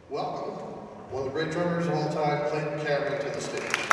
Welcome, one of the great drummers of all time, Clayton, to the stage.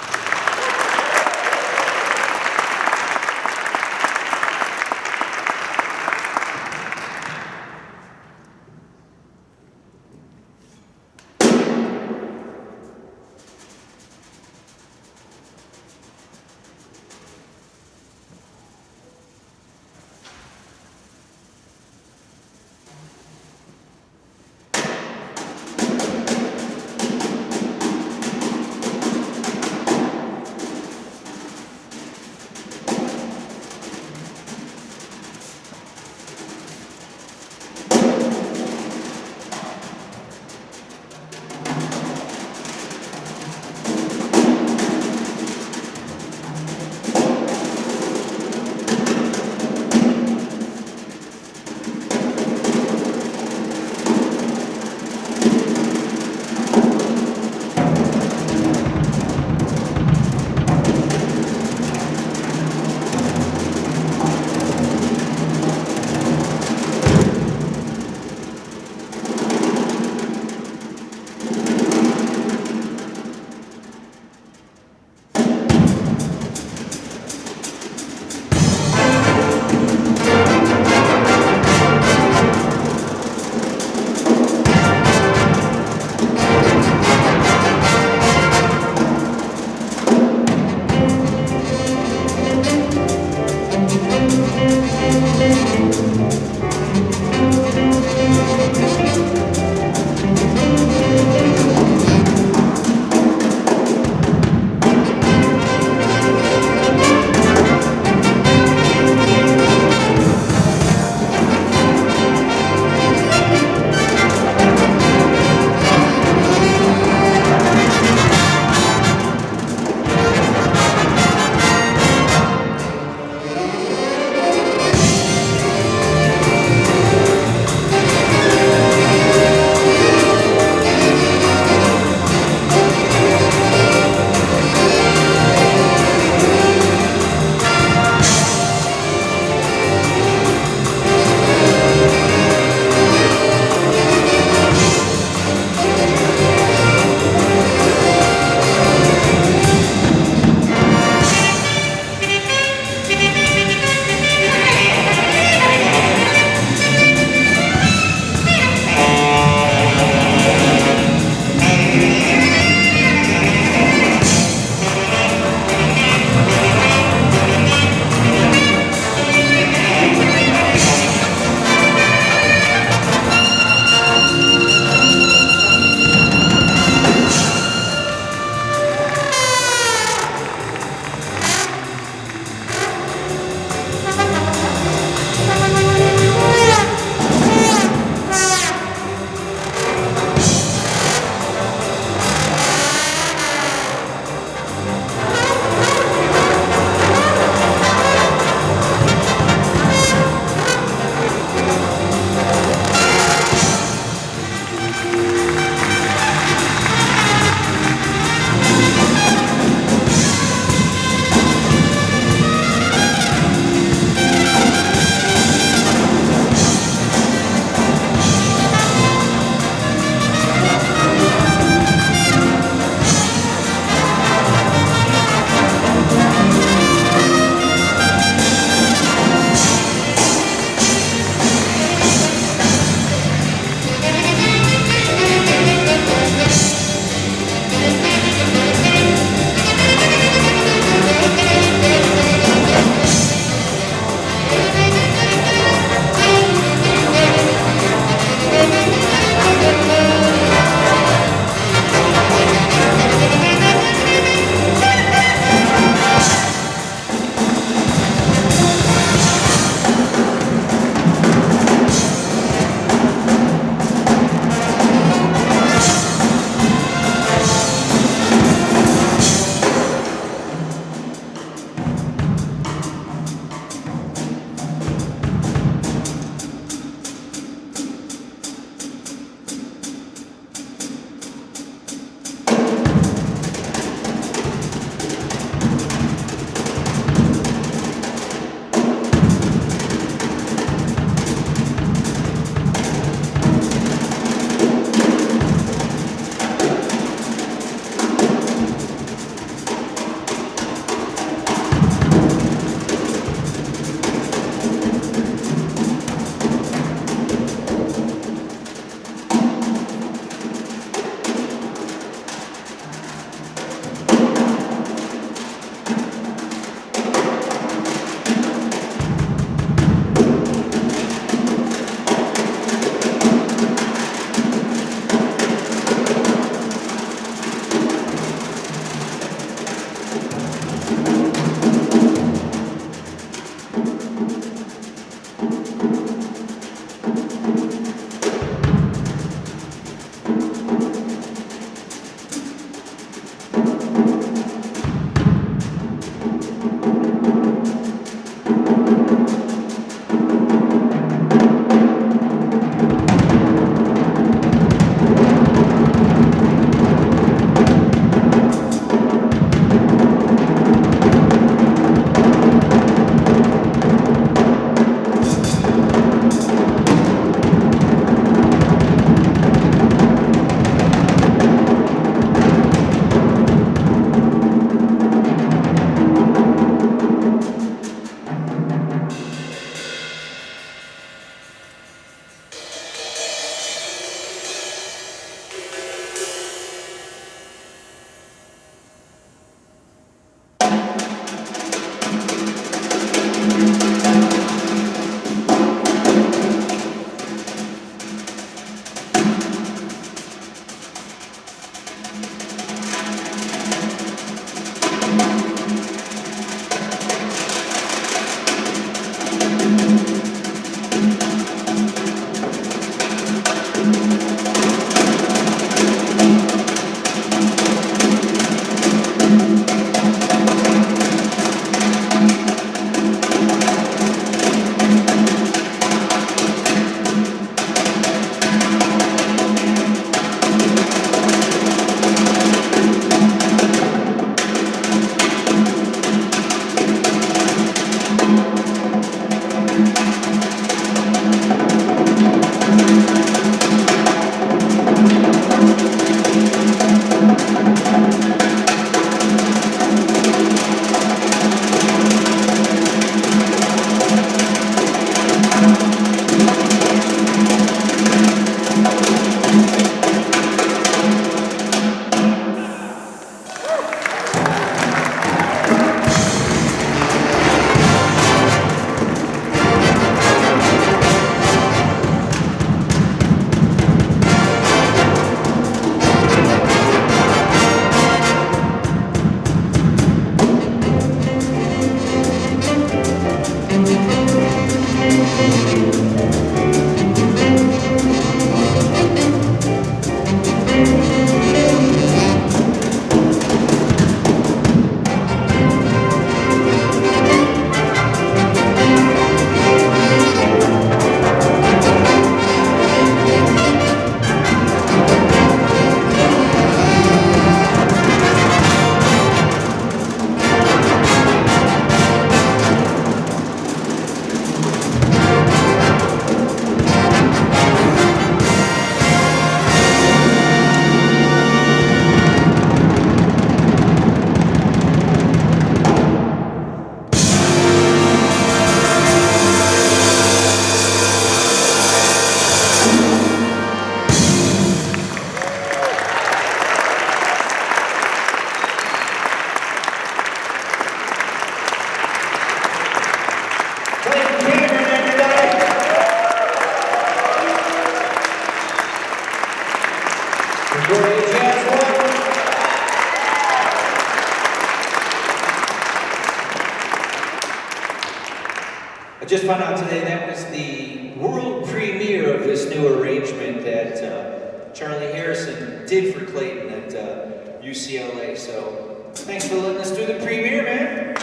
I just found out today that was the world premiere of this new arrangement that Charlie Harrison did for Clayton at UCLA. So thanks for letting us do the premiere, man.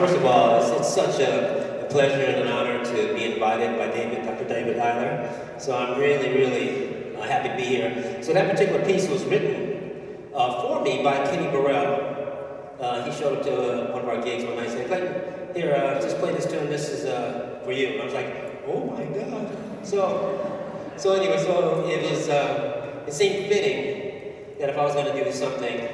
First of all, it's such a pleasure and an honor to be invited by Dr. David Eiler. So I'm really happy to be here. So that particular piece was written for me by Kenny Burrell. He showed up to one of our gigs one night and said, Clayton, here, just play this tune, this is for you. And I was like, oh my God. So anyway, it seemed fitting that if I was going to do something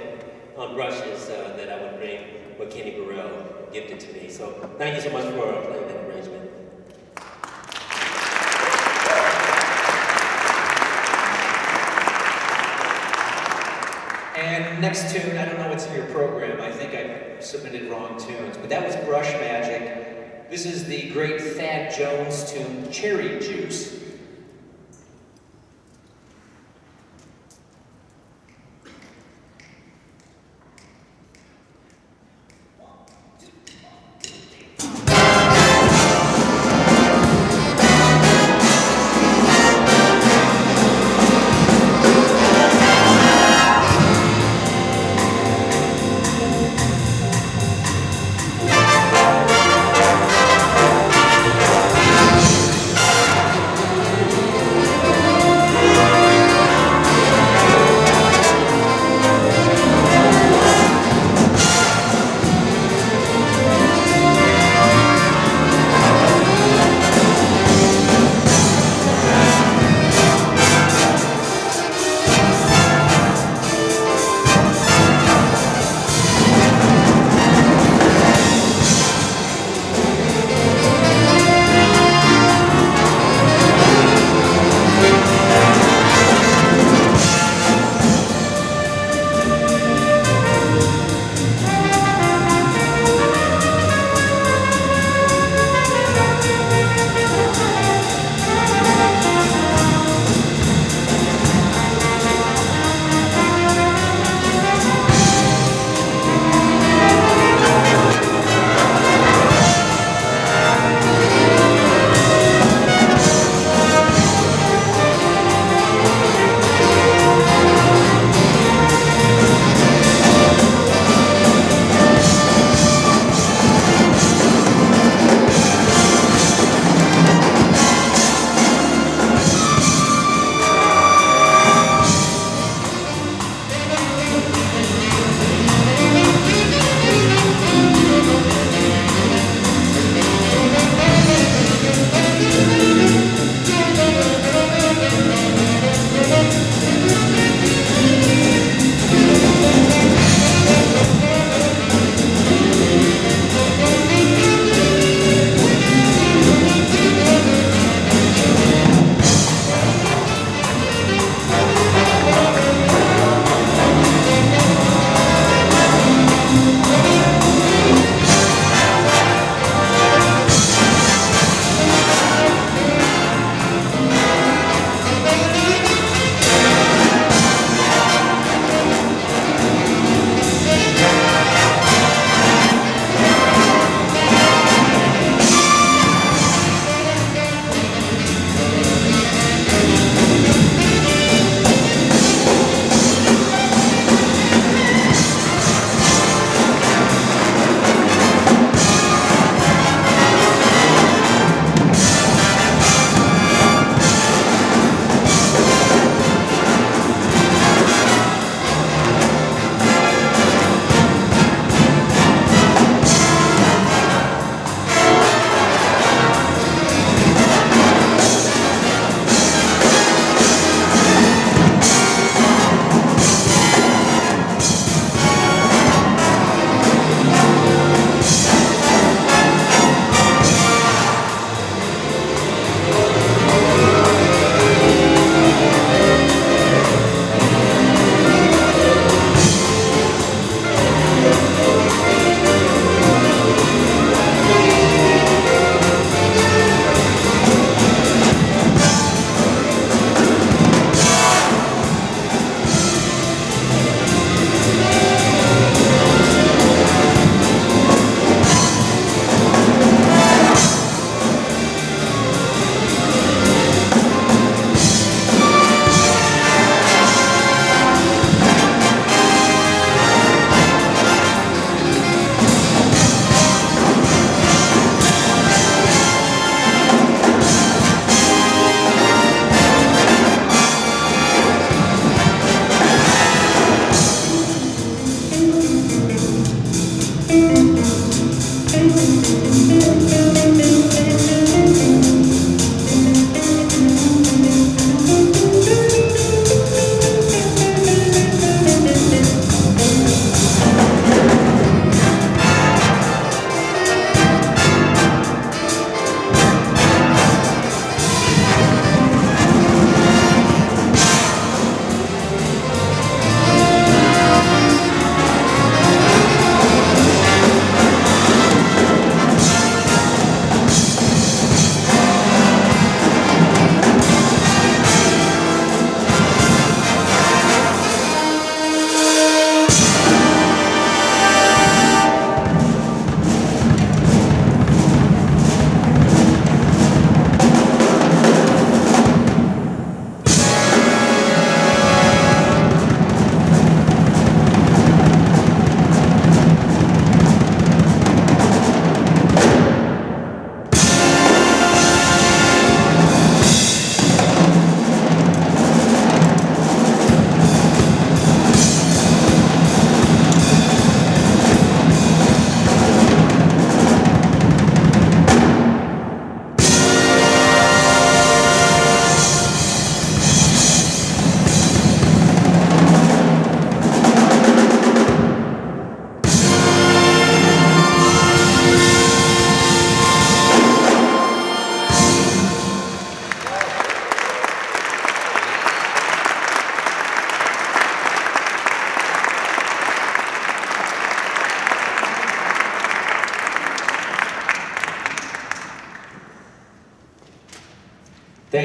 on brushes, that I would bring what Kenny Burrell gifted to me. So thank you so much for playing that arrangement. And next tune, I don't know what's in your program. I think I submitted wrong tunes, but that was Brush Magic. This is the great Thad Jones tune, Cherry Juice.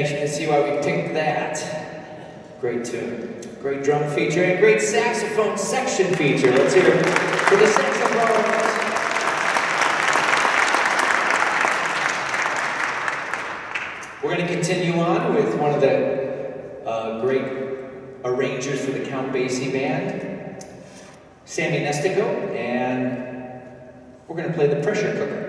as you can see why we picked that. Great tune. Great drum feature and great saxophone section feature. Let's hear it for the saxophones. We're going to continue on with one of the great arrangers for the Count Basie Band, Sammy Nestico, and we're going to play the pressure cooker.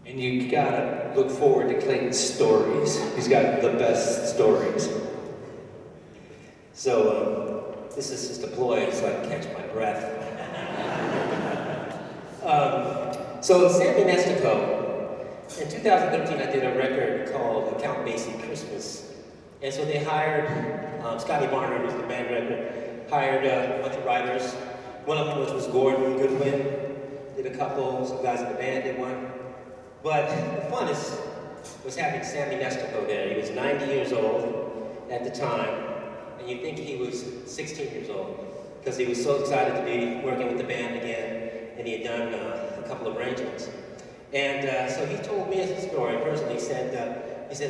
And you gotta look forward to Clayton's stories. He's got the best stories. So, this is just a ploy so I can catch my breath. So, Sammy Nestico, in 2013 I did a record called Count Basie Christmas. And so they hired, Scotty Barnard, who's the band record, hired a bunch of writers. One of them was Gordon Goodwin, did a couple, some guys in the band did one. But the funnest was having Sammy Nestico there. He was 90 years old at the time, and you'd think he was 16 years old, because he was so excited to be working with the band again, and he had done a couple of arrangements. And so he told me a story personally. He said,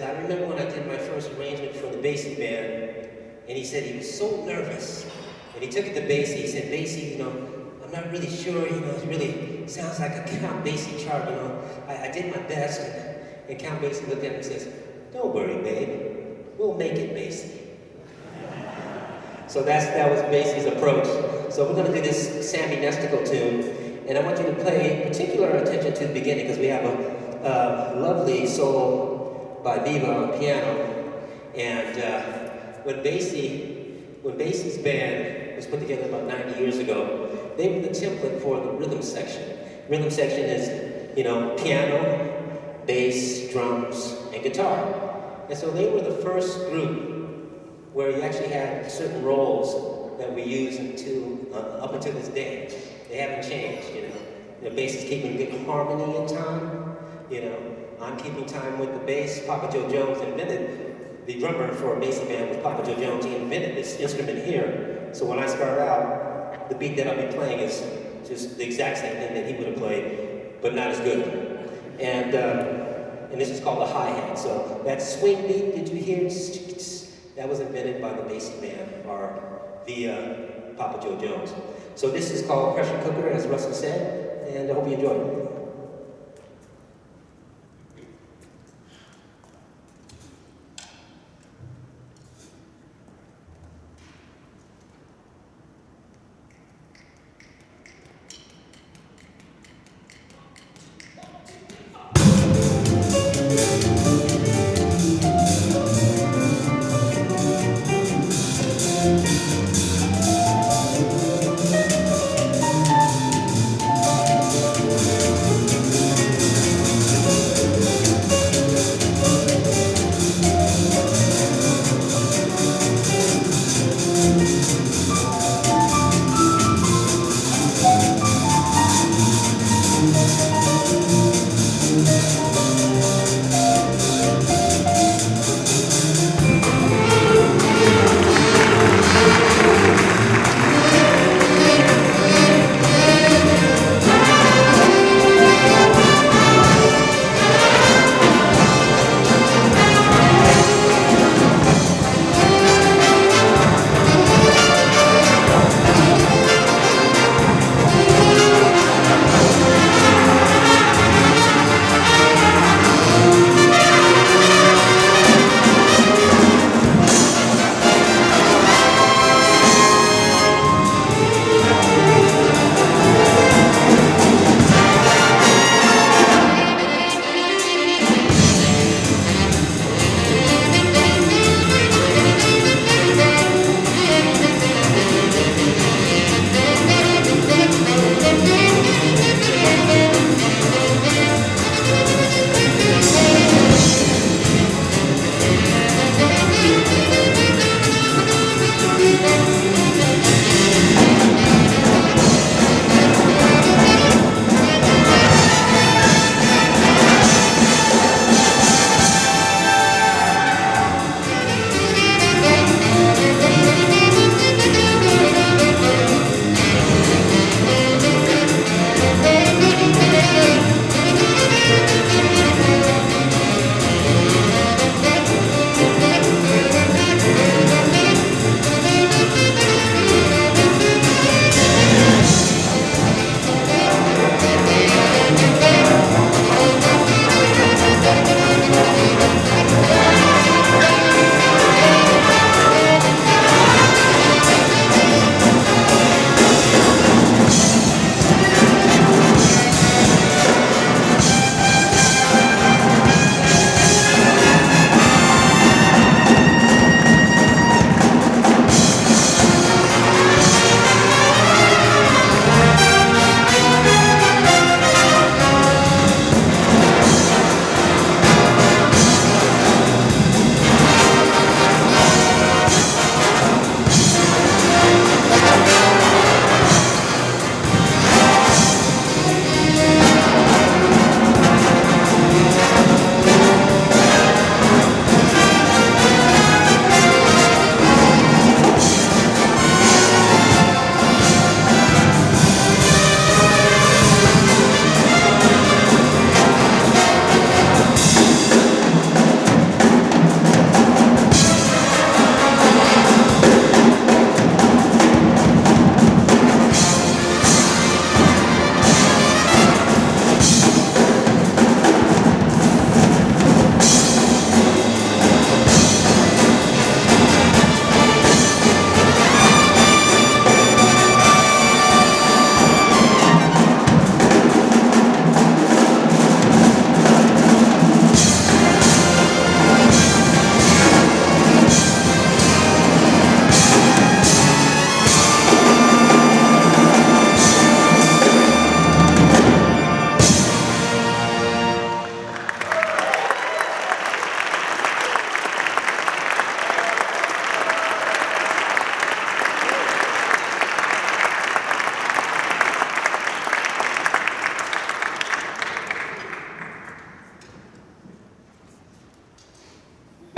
I remember when I did my first arrangement for the Basie band, and he said he was so nervous. And he took it to Basie. He said, Basie, I'm not really sure, it really sounds like a Count Basie chart, I did my best, and Count Basie looked at him and says, don't worry, babe, we'll make it Basie. So that was Basie's approach. So we're gonna do this Sammy Nestico tune, and I want you to pay particular attention to the beginning, because we have a lovely solo by Viva on piano, and when Basie's band was put together about 90 years ago, they were the template for the rhythm section. Rhythm section is, piano, bass, drums, and guitar. And so they were the first group where you actually had certain roles that we use up until this day. They haven't changed, The bass is keeping good harmony in time, I'm keeping time with the bass. Papa Joe Jones invented, the drummer for a Basie band was Papa Joe Jones. He invented this instrument here. So when I start out, the beat that I'll be playing is just the exact same thing that he would have played, but not as good. And this is called a hi-hat. So that swing beat, did you hear? That was invented by the Basie band, or via Papa Joe Jones. So this is called Pressure Cooker, as Russell said, and I hope you enjoy it.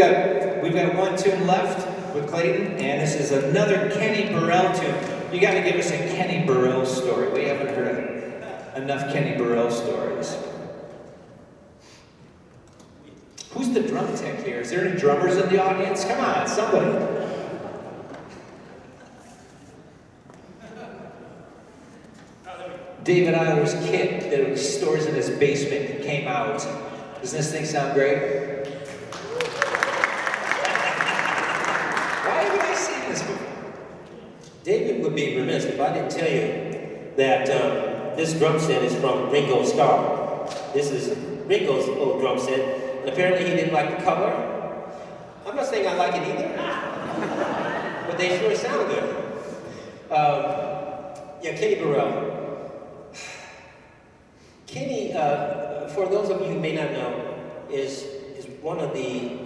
We've got one tune left with Clayton, and this is another Kenny Burrell tune. You got to give us a Kenny Burrell story. We haven't heard enough Kenny Burrell stories. Who's the drum tech here? Is there any drummers in the audience? Come on, somebody. David Eiler's kit that he stores in his basement came out. Doesn't this thing sound great? Why haven't I seen this before? David would be remiss if I didn't tell you that this drum set is from Ringo Starr. This is Ringo's old drum set, and apparently he didn't like the color. I'm not saying I like it either, but they sure sound good. Yeah, Kenny Burrell. Kenny, for those of you who may not know, is one of the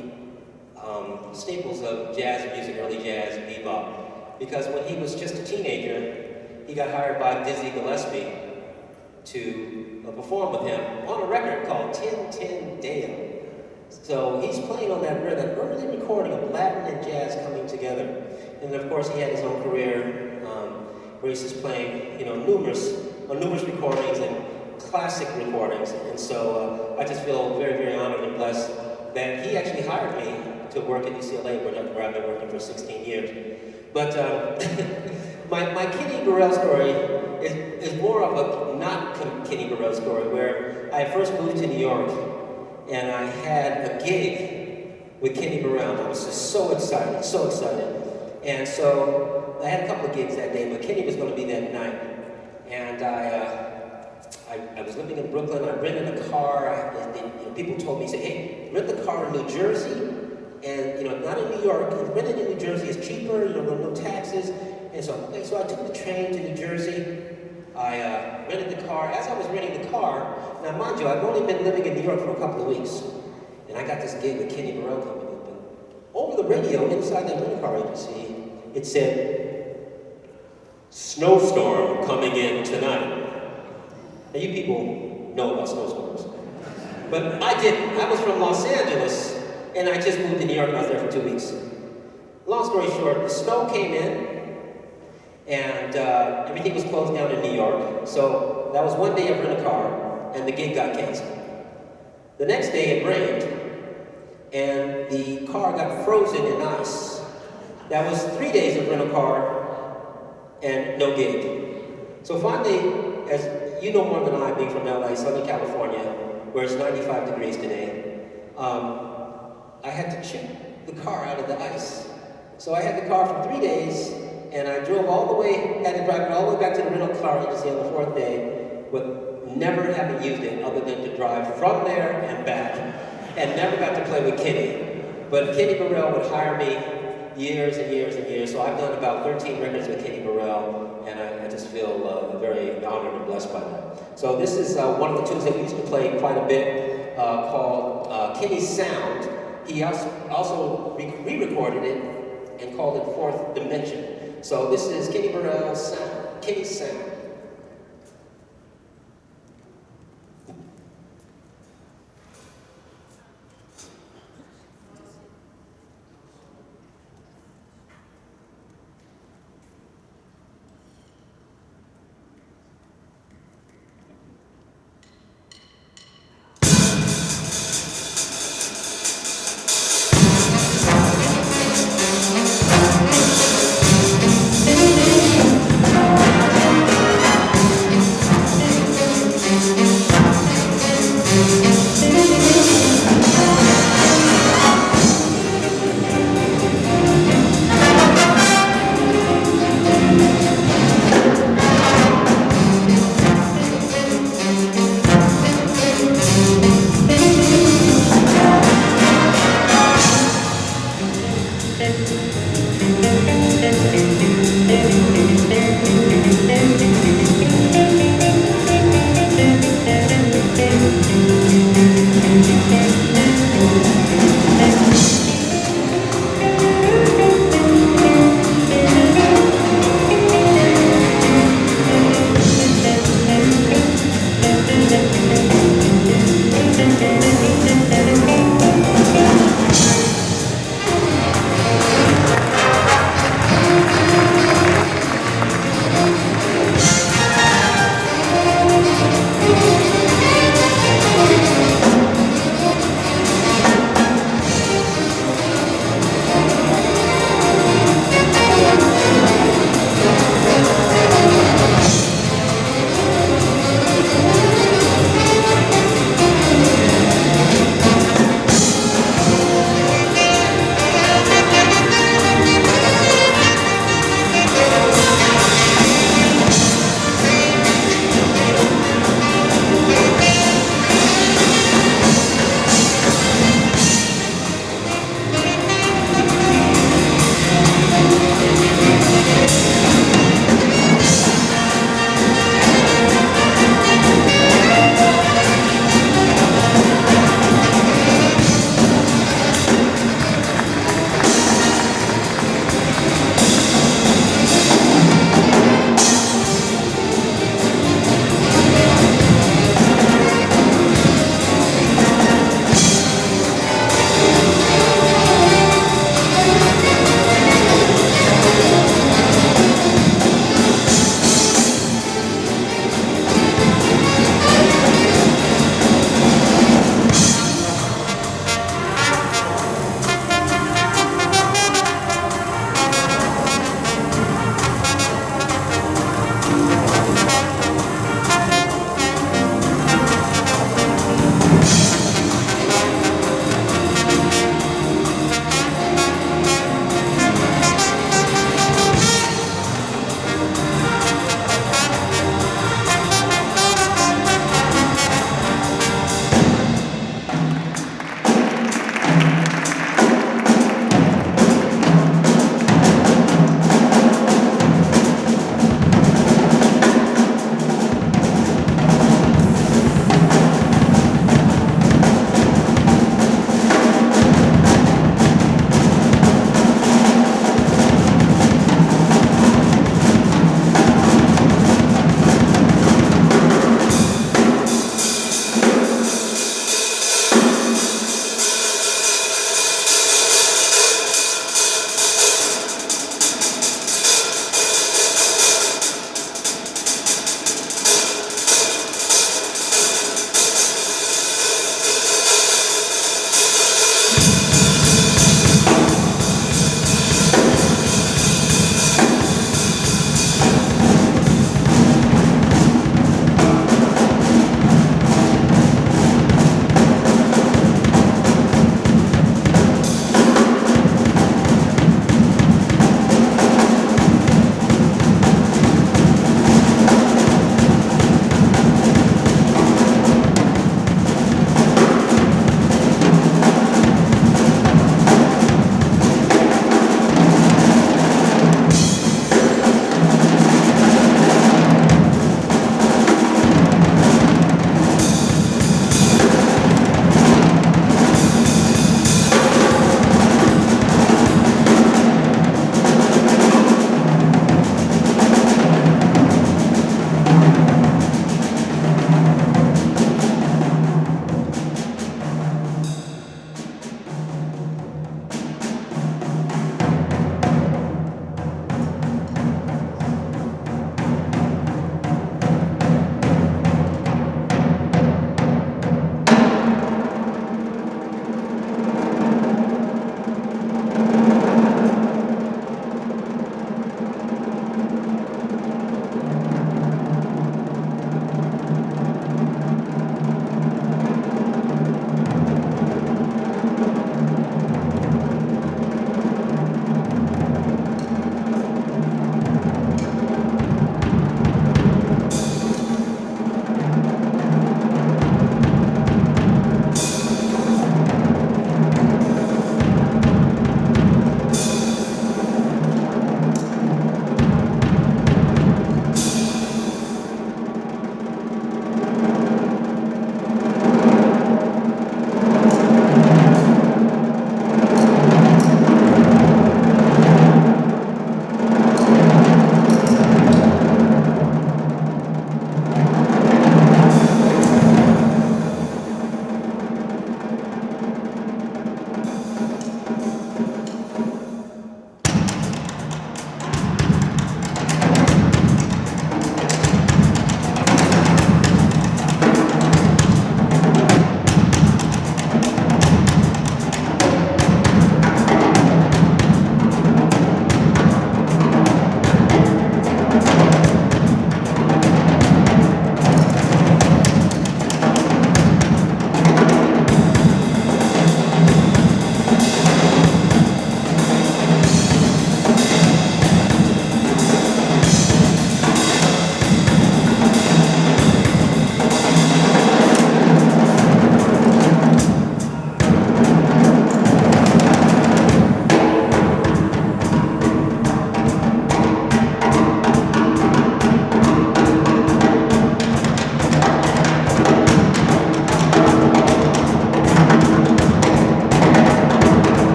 staples of jazz music, early jazz, bebop. Because when he was just a teenager, he got hired by Dizzy Gillespie to perform with him on a record called 10-10 Dale. So he's playing on that early recording of Latin and jazz coming together. And then of course he had his own career where he's just playing, numerous recordings and classic recordings. And so I just feel very, very honored and blessed that he actually hired me to work at UCLA, where I've been working for 16 years. But my Kenny Burrell story is more of a not Kenny Burrell story, where I first moved to New York and I had a gig with Kenny Burrell. I was just so excited. And so I had a couple of gigs that day, but Kenny was going to be that night. And I was living in Brooklyn. I rented a car. People told me, hey, rent the car in New Jersey. And, not in New York. Renting in New Jersey is cheaper, no taxes. And so I took the train to New Jersey. I rented the car. As I was renting the car, now mind you, I've only been living in New York for a couple of weeks. And I got this gig with Kenny Burrell coming up. And over the radio, inside the rental car agency, it said, "Snowstorm coming in tonight." Now you people know about snowstorms. But I didn't. I was from Los Angeles. And I just moved to New York and I was there for 2 weeks. Long story short, the snow came in and everything was closed down in New York. So that was one day of rent a car and the gig got canceled. The next day it rained and the car got frozen in ice. That was 3 days of rent a car and no gig. So finally, as you know more than I, being from LA, Southern California, where it's 95 degrees today, I had to chip the car out of the ice. So I had the car for 3 days, and I drove all the way, had to drive it all the way back to the rental car agency on the 4th day, with never having used it other than to drive from there and back, and never got to play with Kenny. But Kenny Burrell would hire me years and years and years, so I've done about 13 records with Kenny Burrell, and I just feel very honored and blessed by that. So this is one of the tunes that we used to play quite a bit, called Kenny's Sound. He also re-recorded it and called it Fourth Dimension. So this is Kenny Burrell's Sound, Kenny's Sound.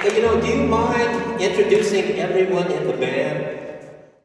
Hey, you know, do you mind introducing everyone in the band